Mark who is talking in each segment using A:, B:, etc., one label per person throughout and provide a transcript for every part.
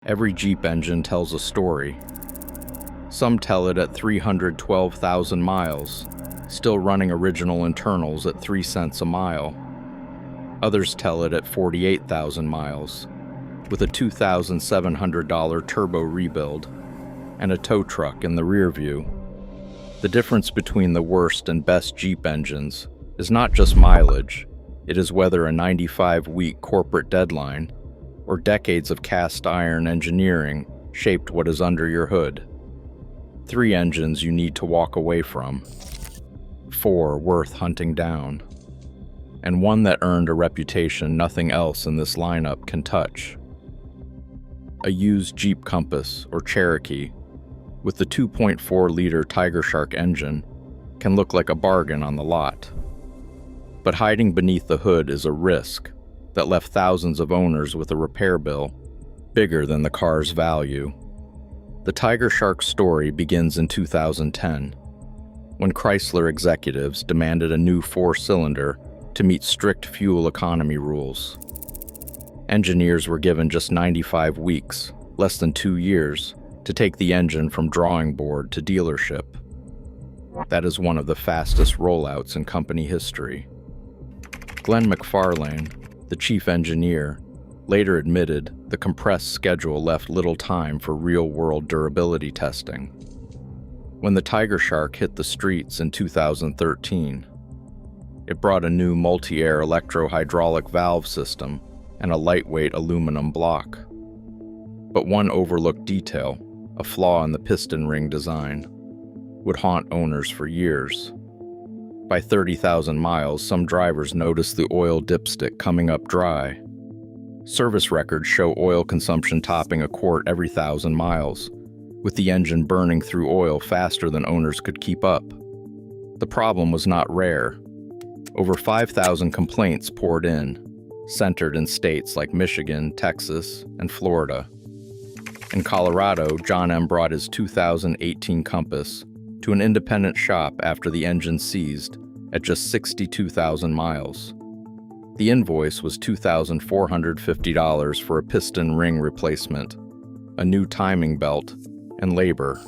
A: Every Jeep engine tells a story. Some tell it at 312,000 miles, still running original internals at 3 cents a mile. Others tell it at 48,000 miles, with a $2,700 turbo rebuild and a tow truck in the rear view. The difference between the worst and best Jeep engines is not just mileage, it is whether a 95-week corporate deadline or decades of cast iron engineering shaped what is under your hood. 3 engines you need to walk away from, 4 worth hunting down, and 1 that earned a reputation nothing else in this lineup can touch. A used Jeep Compass or Cherokee with the 2.4-liter Tigershark engine can look like a bargain on the lot. But hiding beneath the hood is a risk that left thousands of owners with a repair bill bigger than the car's value. The Tigershark story begins in 2010, when Chrysler executives demanded a new 4-cylinder to meet strict fuel economy rules. Engineers were given just 95 weeks, less than 2 years, to take the engine from drawing board to dealership. That is one of the fastest rollouts in company history. Glenn McFarlane, the chief engineer, later admitted the compressed schedule left little time for real-world durability testing. When the Tigershark hit the streets in 2013, it brought a new multi-air electro-hydraulic valve system and a lightweight aluminum block. But one overlooked detail, a flaw in the piston ring design, would haunt owners for years. By 30,000 miles, some drivers noticed the oil dipstick coming up dry. Service records show oil consumption topping a quart every 1,000 miles, with the engine burning through oil faster than owners could keep up. The problem was not rare. Over 5,000 complaints poured in, centered in states like Michigan, Texas, and Florida. In Colorado, John M. brought his 2018 Compass to an independent shop after the engine seized at just 62,000 miles. The invoice was $2,450 for a piston ring replacement, a new timing belt, and labor.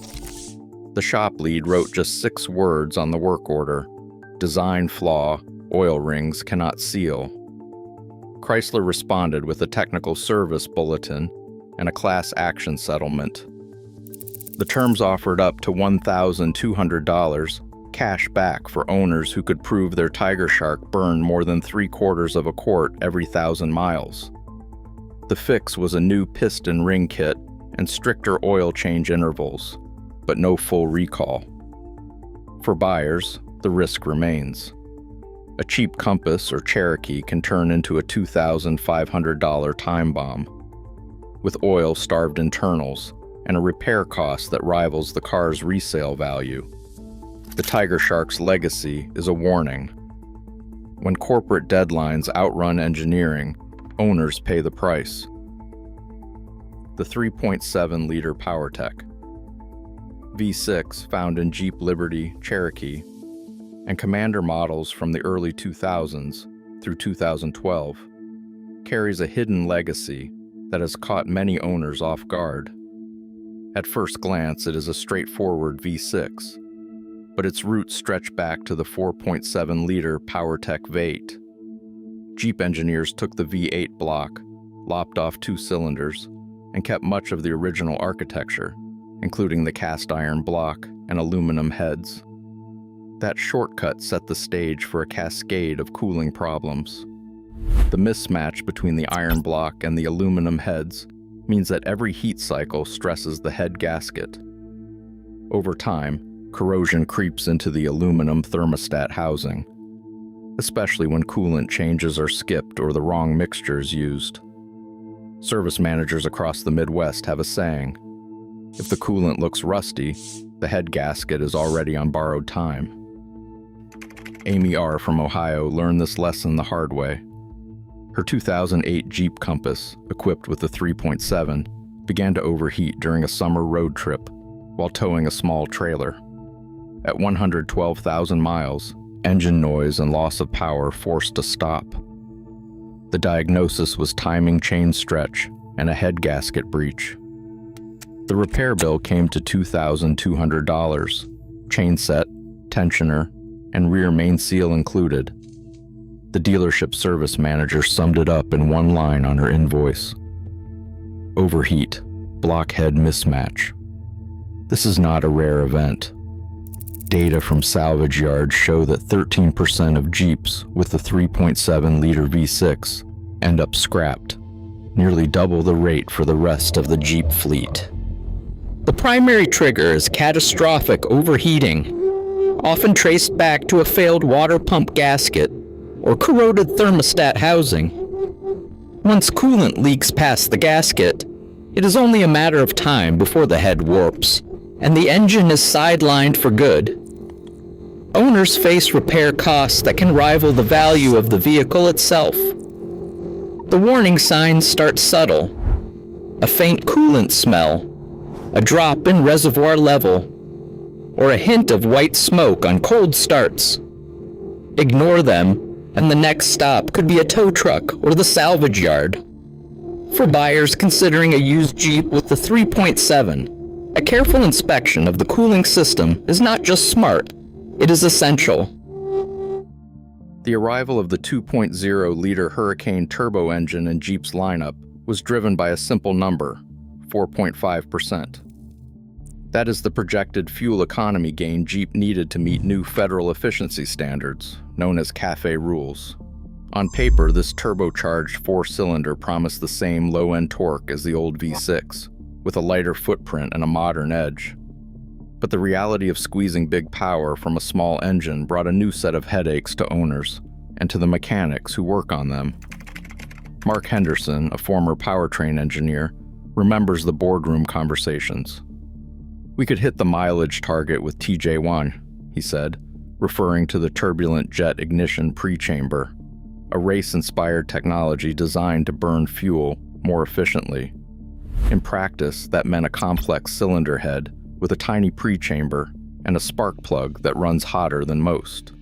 A: The shop lead wrote just 6 words on the work order: design flaw, oil rings cannot seal. Chrysler responded with a technical service bulletin and a class action settlement. The terms offered up to $1,200 cash back for owners who could prove their Tigershark burned more than 3/4 of a quart every 1,000 miles. The fix was a new piston ring kit and stricter oil change intervals, but no full recall. For buyers, the risk remains. A cheap Compass or Cherokee can turn into a $2,500 time bomb, with oil-starved internals and a repair cost that rivals the car's resale value. The Tigershark's legacy is a warning. When corporate deadlines outrun engineering, owners pay the price. The 3.7-liter PowerTech V6, found in Jeep Liberty, Cherokee, and Commander models from the early 2000s through 2012, carries a hidden legacy that has caught many owners off guard. At first glance, it is a straightforward V6, but its roots stretch back to the 4.7-liter PowerTech V8. Jeep engineers took the V8 block, lopped off 2 cylinders, and kept much of the original architecture, including the cast iron block and aluminum heads. That shortcut set the stage for a cascade of cooling problems. The mismatch between the iron block and the aluminum heads means that every heat cycle stresses the head gasket. Over time, corrosion creeps into the aluminum thermostat housing, especially when coolant changes are skipped or the wrong mixture is used. Service managers across the Midwest have a saying: if the coolant looks rusty, the head gasket is already on borrowed time. Amy R. from Ohio learned this lesson the hard way. Her 2008 Jeep Compass, equipped with the 3.7, began to overheat during a summer road trip while towing a small trailer. At 112,000 miles, engine noise and loss of power forced a stop. The diagnosis was timing chain stretch and a head gasket breach. The repair bill came to $2,200, chain set, tensioner, and rear main seal included. The dealership service manager summed it up in one line on her invoice. Overheat, blockhead mismatch. This is not a rare event. Data from salvage yards show that 13% of Jeeps with the 3.7-liter V6 end up scrapped, nearly double the rate for the rest of the Jeep fleet.
B: The primary trigger is catastrophic overheating, often traced back to a failed water pump gasket or corroded thermostat housing. Once coolant leaks past the gasket, it is only a matter of time before the head warps, and the engine is sidelined for good. Owners face repair costs that can rival the value of the vehicle itself. The warning signs start subtle: a faint coolant smell, a drop in reservoir level, or a hint of white smoke on cold starts. Ignore them, and the next stop could be a tow truck or the salvage yard. For buyers considering a used Jeep with the 3.7, a careful inspection of the cooling system is not just smart, it is essential.
A: The arrival of the 2.0-liter Hurricane turbo engine in Jeep's lineup was driven by a simple number: 4.5%. That is the projected fuel economy gain Jeep needed to meet new federal efficiency standards, known as CAFE rules. On paper, this turbocharged four-cylinder promised the same low-end torque as the old V6, with a lighter footprint and a modern edge. But the reality of squeezing big power from a small engine brought a new set of headaches to owners and to the mechanics who work on them. Mark Henderson, a former powertrain engineer, remembers the boardroom conversations. "We could hit the mileage target with TJ1, he said, referring to the turbulent jet ignition pre-chamber, a race-inspired technology designed to burn fuel more efficiently. In practice, that meant a complex cylinder head with a tiny pre-chamber and a spark plug that runs hotter than most.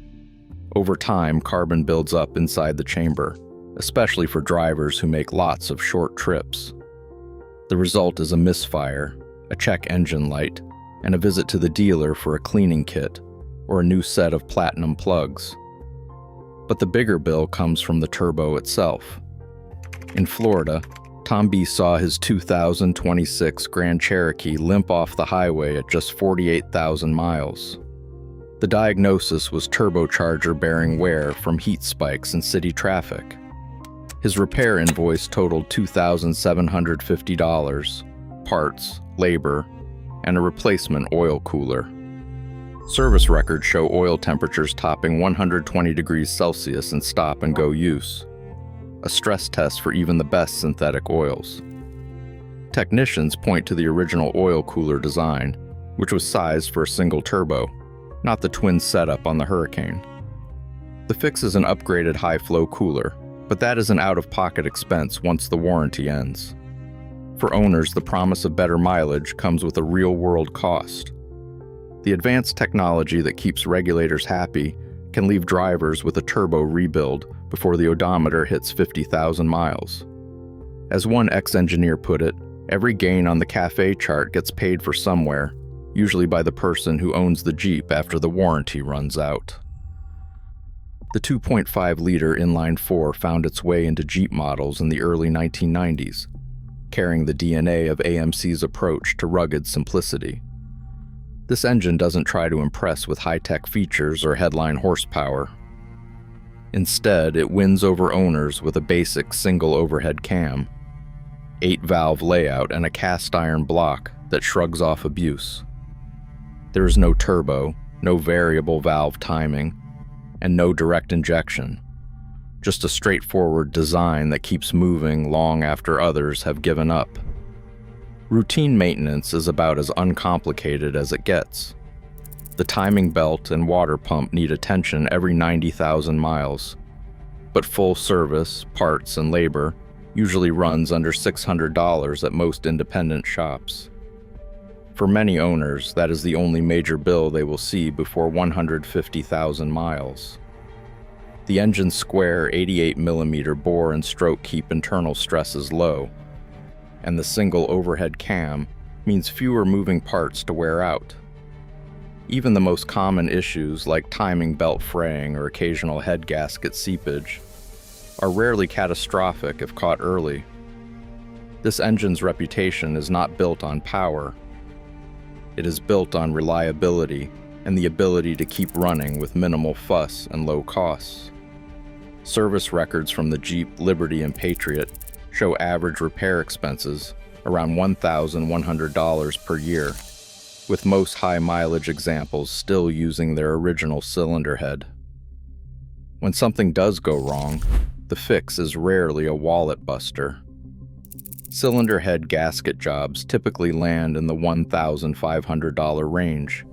A: Over time, carbon builds up inside the chamber, especially for drivers who make lots of short trips. The result is a misfire, a check engine light, and a visit to the dealer for a cleaning kit or a new set of platinum plugs. But the bigger bill comes from the turbo itself. In Florida, Tom B. saw his 2026 Grand Cherokee limp off the highway at just 48,000 miles. The diagnosis was turbocharger-bearing wear from heat spikes in city traffic. His repair invoice totaled $2,750, parts, labor, and a replacement oil cooler. Service records show oil temperatures topping 120 degrees Celsius in stop-and-go use, a stress test for even the best synthetic oils. Technicians point to the original oil cooler design, which was sized for a single turbo, not the twin setup on the Hurricane. The fix is an upgraded high-flow cooler, but that is an out-of-pocket expense once the warranty ends. For owners, the promise of better mileage comes with a real-world cost. The advanced technology that keeps regulators happy can leave drivers with a turbo rebuild before the odometer hits 50,000 miles. As one ex-engineer put it, every gain on the CAFE chart gets paid for somewhere, usually by the person who owns the Jeep after the warranty runs out. The 2.5-liter inline-4 found its way into Jeep models in the early 1990s, carrying the DNA of AMC's approach to rugged simplicity. This engine doesn't try to impress with high-tech features or headline horsepower. Instead, it wins over owners with a basic single overhead cam, 8-valve layout, and a cast-iron block that shrugs off abuse. There is no turbo, no variable valve timing, and no direct injection. Just a straightforward design that keeps moving long after others have given up. Routine maintenance is about as uncomplicated as it gets. The timing belt and water pump need attention every 90,000 miles, but full service, parts, and labor usually runs under $600 at most independent shops. For many owners, that is the only major bill they will see before 150,000 miles. The engine's square 88mm bore and stroke keep internal stresses low, and the single overhead cam means fewer moving parts to wear out. Even the most common issues like timing belt fraying or occasional head gasket seepage are rarely catastrophic if caught early. This engine's reputation is not built on power. It is built on reliability and the ability to keep running with minimal fuss and low costs. Service records from the Jeep, Liberty, and Patriot show average repair expenses around $1,100 per year, with most high-mileage examples still using their original cylinder head. When something does go wrong, the fix is rarely a wallet buster. Cylinder head gasket jobs typically land in the $1,500 range,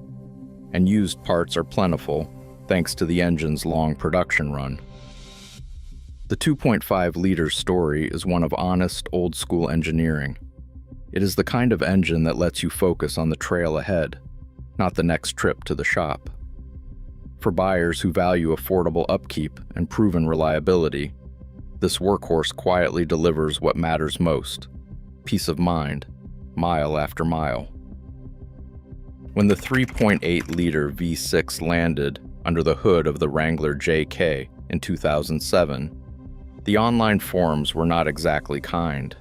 A: and used parts are plentiful thanks to the engine's long production run. The 2.5-liter story is one of honest, old-school engineering. It is the kind of engine that lets you focus on the trail ahead, not the next trip to the shop. For buyers who value affordable upkeep and proven reliability, this workhorse quietly delivers what matters most: peace of mind, mile after mile. When the 3.8-liter V6 landed under the hood of the Wrangler JK in 2007, the online forums were not exactly kind.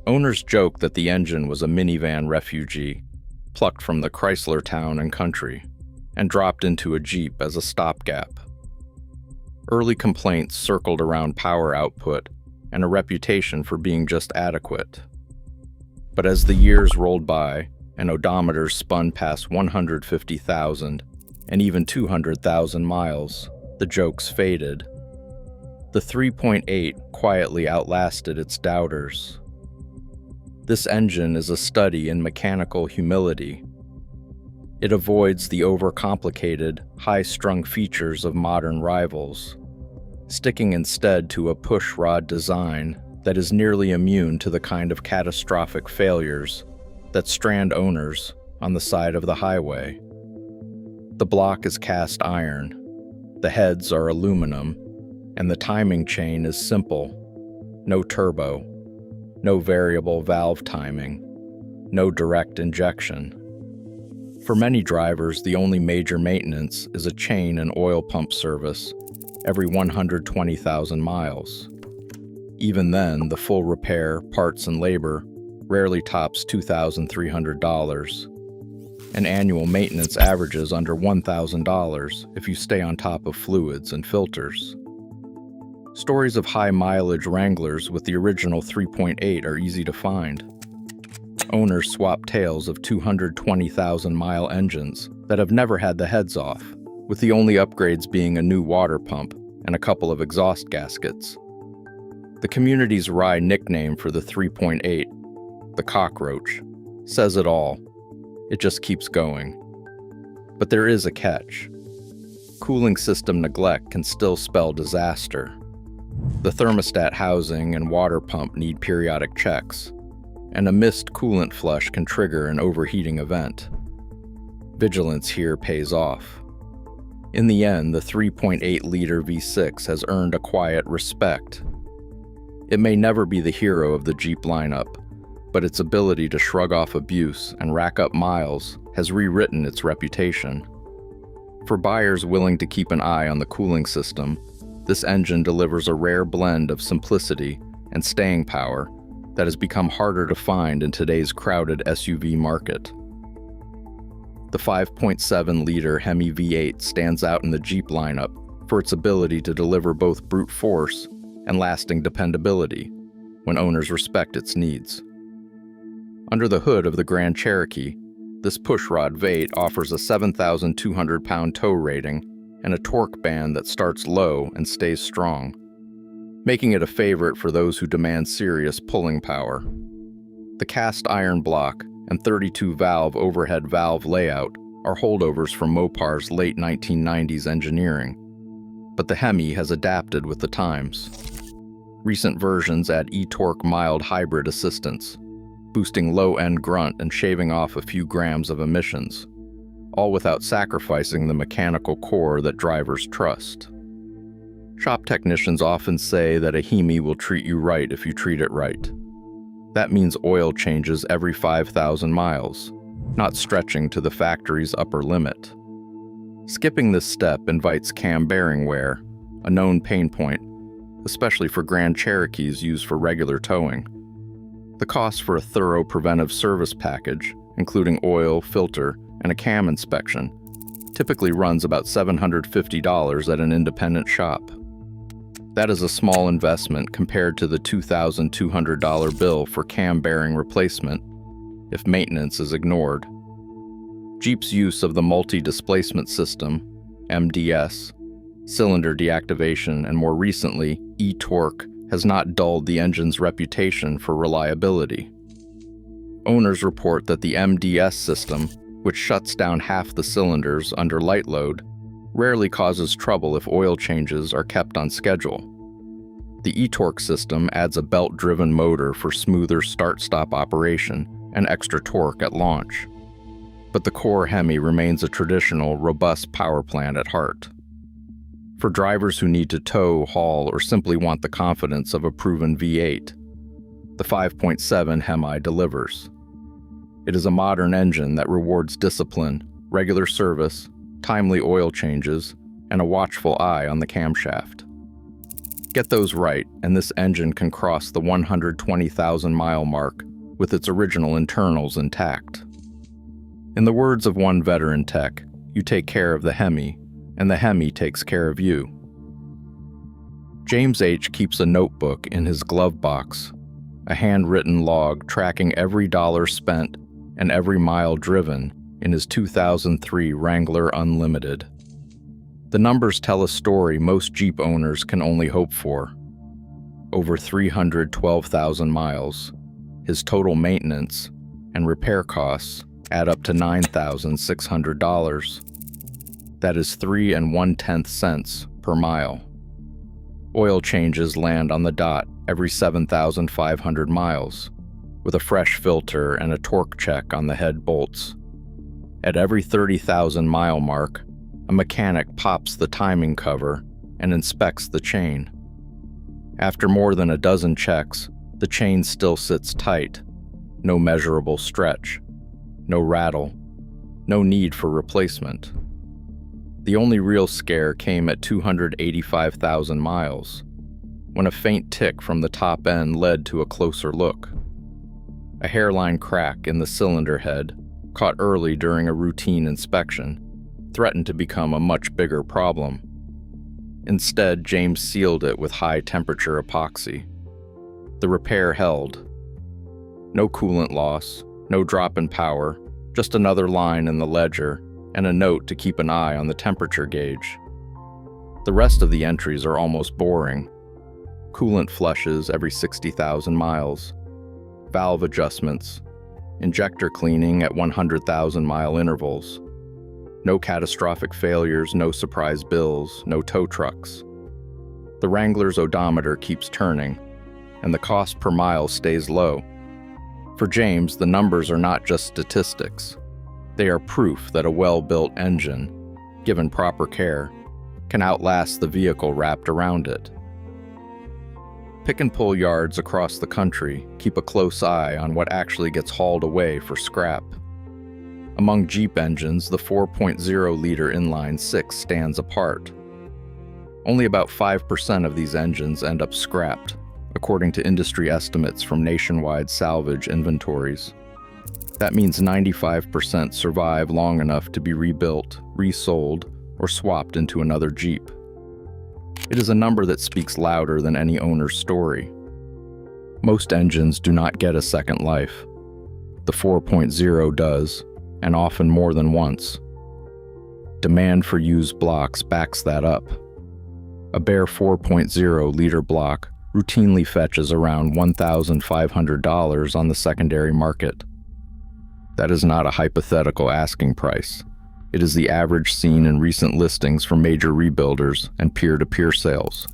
A: Owners joked that the engine was a minivan refugee, plucked from the Chrysler town and country, and dropped into a Jeep as a stopgap. Early complaints circled around power output and a reputation for being just adequate. But as the years rolled by and odometers spun past 150,000 and even 200,000 miles, the jokes faded. The 3.8 quietly outlasted its doubters. This engine is a study in mechanical humility. It avoids the overcomplicated, high-strung features of modern rivals, sticking instead to a pushrod design that is nearly immune to the kind of catastrophic failures that strand owners on the side of the highway. The block is cast iron, the heads are aluminum, and the timing chain is simple: no turbo, no variable valve timing, no direct injection. For many drivers, the only major maintenance is a chain and oil pump service every 120,000 miles. Even then, the full repair, parts, and labor rarely tops $2,300, and annual maintenance averages under $1,000 if you stay on top of fluids and filters. Stories of high-mileage Wranglers with the original 3.8 are easy to find. Owners swap tales of 220,000-mile engines that have never had the heads off, with the only upgrades being a new water pump and a couple of exhaust gaskets. The community's wry nickname for the 3.8, the cockroach, says it all. It just keeps going. But there is a catch. Cooling system neglect can still spell disaster. The thermostat housing and water pump need periodic checks, and a missed coolant flush can trigger an overheating event. Vigilance here pays off. In the end, the 3.8-liter V6 has earned a quiet respect. It may never be the hero of the Jeep lineup, but its ability to shrug off abuse and rack up miles has rewritten its reputation. For buyers willing to keep an eye on the cooling system, this engine delivers a rare blend of simplicity and staying power that has become harder to find in today's crowded SUV market. The 5.7-liter Hemi V8 stands out in the Jeep lineup for its ability to deliver both brute force and lasting dependability when owners respect its needs. Under the hood of the Grand Cherokee, this pushrod V8 offers a 7,200-pound tow rating and a torque band that starts low and stays strong, making it a favorite for those who demand serious pulling power. The cast iron block and 32-valve overhead valve layout are holdovers from Mopar's late 1990s engineering, but the Hemi has adapted with the times. Recent versions add e-torque mild hybrid assistance, boosting low-end grunt and shaving off a few grams of emissions, all without sacrificing the mechanical core that drivers trust. Shop technicians often say that a Hemi will treat you right if you treat it right. That means oil changes every 5,000 miles, not stretching to the factory's upper limit. Skipping this step invites cam bearing wear, a known pain point, especially for Grand Cherokees used for regular towing. The cost for a thorough preventive service package, including oil, filter, and a cam inspection, typically runs about $750 at an independent shop. That is a small investment compared to the $2,200 bill for cam bearing replacement if maintenance is ignored. Jeep's use of the multi-displacement system, MDS, cylinder deactivation, and more recently, e-torque, has not dulled the engine's reputation for reliability. Owners report that the MDS system, which shuts down half the cylinders under light load, rarely causes trouble if oil changes are kept on schedule. The e-torque system adds a belt-driven motor for smoother start-stop operation and extra torque at launch. But the core Hemi remains a traditional, robust power plant at heart. For drivers who need to tow, haul, or simply want the confidence of a proven V8, the 5.7 Hemi delivers. It is a modern engine that rewards discipline, regular service, timely oil changes, and a watchful eye on the camshaft. Get those right, and this engine can cross the 120,000-mile mark with its original internals intact. In the words of one veteran tech, you take care of the Hemi, and the Hemi takes care of you. James H. keeps a notebook in his glove box, a handwritten log tracking every dollar spent and every mile driven in his 2003 Wrangler Unlimited. The numbers tell a story most Jeep owners can only hope for. Over 312,000 miles, his total maintenance and repair costs add up to $9,600. That is 3 1/10 cents per mile. Oil changes land on the dot every 7,500 miles, with a fresh filter and a torque check on the head bolts. At every 30,000-mile mark, a mechanic pops the timing cover and inspects the chain. After more than a dozen checks, the chain still sits tight, no measurable stretch, no rattle, no need for replacement. The only real scare came at 285,000 miles, when a faint tick from the top end led to a closer look. A hairline crack in the cylinder head, caught early during a routine inspection, threatened to become a much bigger problem. Instead, James sealed it with high-temperature epoxy. The repair held. No coolant loss, no drop in power, just another line in the ledger, and a note to keep an eye on the temperature gauge. The rest of the entries are almost boring. Coolant flushes every 60,000 miles, valve adjustments, injector cleaning at 100,000-mile intervals. No catastrophic failures, no surprise bills, no tow trucks. The Wrangler's odometer keeps turning, and the cost per mile stays low. For James, the numbers are not just statistics. They are proof that a well-built engine, given proper care, can outlast the vehicle wrapped around it. Pick-and-pull yards across the country keep a close eye on what actually gets hauled away for scrap. Among Jeep engines, the 4.0-liter inline 6 stands apart. Only about 5% of these engines end up scrapped, according to industry estimates from nationwide salvage inventories. That means 95% survive long enough to be rebuilt, resold, or swapped into another Jeep. It is a number that speaks louder than any owner's story. Most engines do not get a second life. The 4.0 does, and often more than once. Demand for used blocks backs that up. A bare 4.0-liter block routinely fetches around $1,500 on the secondary market. That is not a hypothetical asking price. It is the average seen in recent listings from major rebuilders and peer-to-peer sales.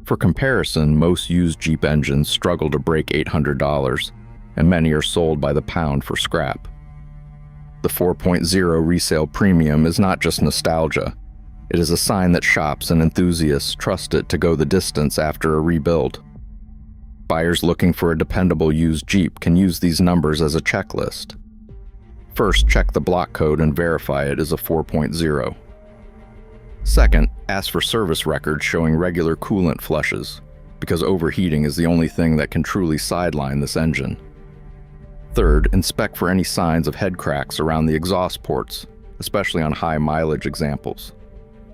A: For comparison, most used Jeep engines struggle to break $800, and many are sold by the pound for scrap. The 4.0 resale premium is not just nostalgia. It is a sign that shops and enthusiasts trust it to go the distance after a rebuild. Buyers looking for a dependable used Jeep can use these numbers as a checklist. First, check the block code and verify it is a 4.0. Second, ask for service records showing regular coolant flushes, because overheating is the only thing that can truly sideline this engine. Third, inspect for any signs of head cracks around the exhaust ports, especially on high mileage examples.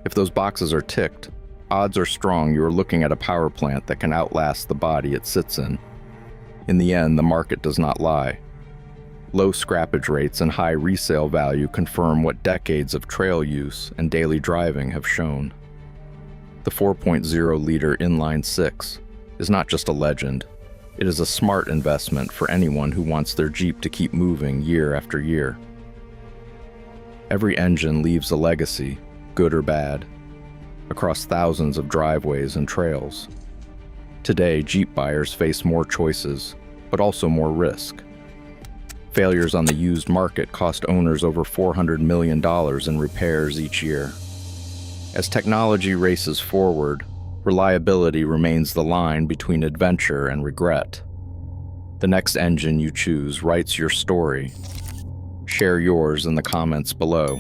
A: If those boxes are ticked, odds are strong you are looking at a power plant that can outlast the body it sits in. In the end, the market does not lie. Low scrappage rates and high resale value confirm what decades of trail use and daily driving have shown. The 4.0-liter inline 6 is not just a legend, it is a smart investment for anyone who wants their Jeep to keep moving year after year. Every engine leaves a legacy, good or bad, across thousands of driveways and trails. Today, Jeep buyers face more choices, but also more risk. Failures on the used market cost owners over $400 million in repairs each year. As technology races forward, reliability remains the line between adventure and regret. The next engine you choose writes your story. Share yours in the comments below.